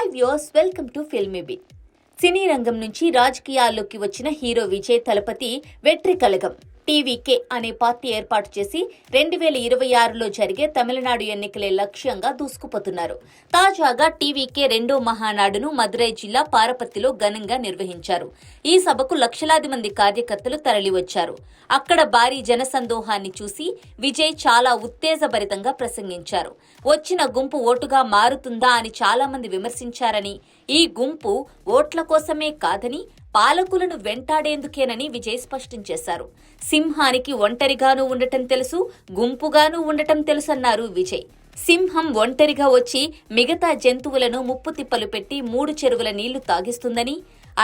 Hi viewers, welcome to Filmi Beat. సినీ రంగం నుంచి రాజకీయాల్లోకి వచ్చిన హీరో విజయ్ తలపతి వెట్రి కళగం టీవీకే అనే పార్టీ ఏర్పాటు చేసి 2026లో జరిగే తమిళనాడు ఎన్నికలే లక్ష్యంగా దూసుకుపోతున్నారు. తాజాగా టీవీకే రెండో మహానాడును మదురై జిల్లా పారపత్తిలో ఘనంగా నిర్వహించారు. ఈ సభకు లక్షలాది మంది కార్యకర్తలు తరలివచ్చారు. అక్కడ భారీ జనసందోహాన్ని చూసి విజయ్ చాలా ఉత్తేజభరితంగా ప్రసంగించారు. వచ్చిన గుంపు ఓటుగా మారుతుందా అని చాలా మంది విమర్శించారని, ఈ గుంపు ఓట్ల కోసమే కాదని పాలకులను వెంటాడేందుకేనని విజయ్ స్పష్టం చేశారు. సింహానికి ఒంటరిగానూ ఉండటం తెలుసు, గుంపుగానూ ఉండటం తెలుసన్నారు విజయ్. సింహం ఒంటరిగా వచ్చి మిగతా జంతువులను ముప్పు తిప్పలు పెట్టి 3 చెరువుల నీళ్లు తాగిస్తుందని,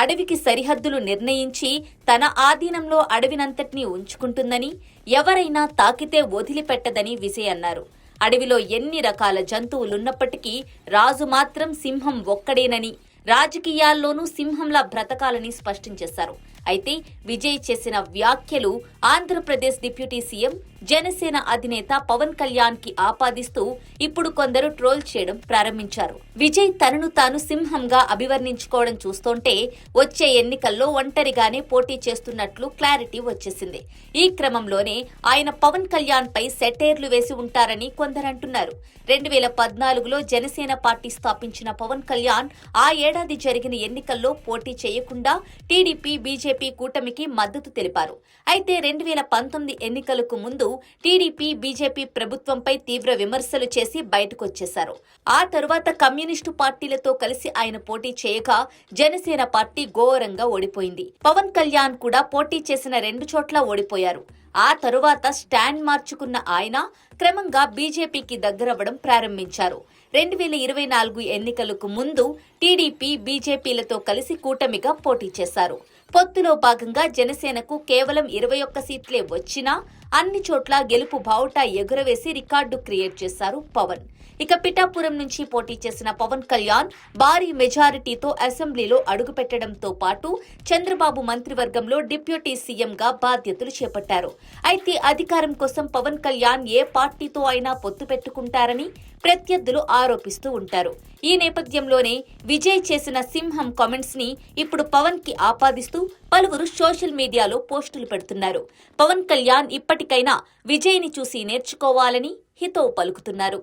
అడవికి సరిహద్దులు నిర్ణయించి తన ఆధీనంలో అడవినంతటినీ ఉంచుకుంటుందని, ఎవరైనా తాకితే వదిలిపెట్టదని విజయ్ అన్నారు. అడవిలో ఎన్ని రకాల జంతువులున్నప్పటికీ రాజు మాత్రం సింహం ఒక్కడేనని, రాజకీయాల్లోనూ సింహంలా బ్రతకాలని స్పష్టం చేశారు. అయితే విజయ్ చేసిన వ్యాఖ్యలు ఆంధ్రప్రదేశ్ డిప్యూటీ సీఎం, జనసేన అధినేత పవన్ కళ్యాణ్ కి ఆపాదిస్తూ ఇప్పుడు కొందరు ట్రోల్ చేయడం ప్రారంభించారు. విజయ్ తనను తాను సింహంగా అభివర్ణించుకోవడం చూస్తుంటే వచ్చే ఎన్నికల్లో ఒంటరిగానే పోటీ చేస్తున్నట్లు క్లారిటీ వచ్చేసింది. ఈ క్రమంలోనే ఆయన పవన్ కళ్యాణ్ పై సెటైర్లు వేసి ఉంటారని కొందరంటున్నారు. 2014లో జనసేన పార్టీ స్థాపించిన పవన్ కళ్యాణ్ ఆ ఏడాది జరిగిన ఎన్నికల్లో పోటీ చేయకుండా టీడీపీ, బీజేపీ కూటమికి మద్దతు తెలిపారు. అయితే 2019 ఎన్నికలకు ముందు టీడీపీ, బీజేపీ ప్రభుత్వంపై తీవ్ర విమర్శలు చేసి బయటకొచ్చేశారు. ఆ తరువాత కమ్యూనిస్టు పార్టీలతో కలిసి ఆయన పోటీ చేయగా జనసేన పార్టీ ఘోరంగా ఓడిపోయింది. పవన్ కళ్యాణ్ కూడా పోటీ చేసిన 2 చోట్ల ఓడిపోయారు. ఆ తరువాత స్టాండ్ మార్చుకున్న ఆయన క్రమంగా బీజేపీకి దగ్గరవ్వడం ప్రారంభించారు. 2024 ఎన్నికలకు ముందు టీడీపీ, బీజేపీలతో కలిసి కూటమిగా పోటీ చేశారు. పొత్తులో భాగంగా జనసేనకు కేవలం 21 సీట్లే వచ్చినా అన్ని చోట్ల గెలుపు బావుటా ఎగురవేసి రికార్డు క్రియేట్ చేశారు పవన్. ఇక పిఠాపురం నుంచి పోటీ చేసిన పవన్ కళ్యాణ్ భారీ మెజారిటీతో అసెంబ్లీలో అడుగుపెట్టడంతో పాటు చంద్రబాబు మంత్రివర్గంలో డిప్యూటీ సీఎంగా బాధ్యతలు చేపట్టారు. అయితే అధికారం కోసం పవన్ కళ్యాణ్ ఏ పార్టీతో అయినా పొత్తు పెట్టుకుంటారని ప్రత్యర్థులు ఆరోపిస్తూ ఉంటారు. ఈ నేపథ్యంలోనే విజయ్ చేసిన సింహం కామెంట్స్ ని ఇప్పుడు పవన్ కి ఆపాదిస్తూ పలువురు సోషల్ మీడియాలో పోస్టులు పెడుతున్నారు. పవన్ కళ్యాణ్ ఇప్పటికైనా విజయ్ ని చూసి నేర్చుకోవాలని హితవు పలుకుతున్నారు.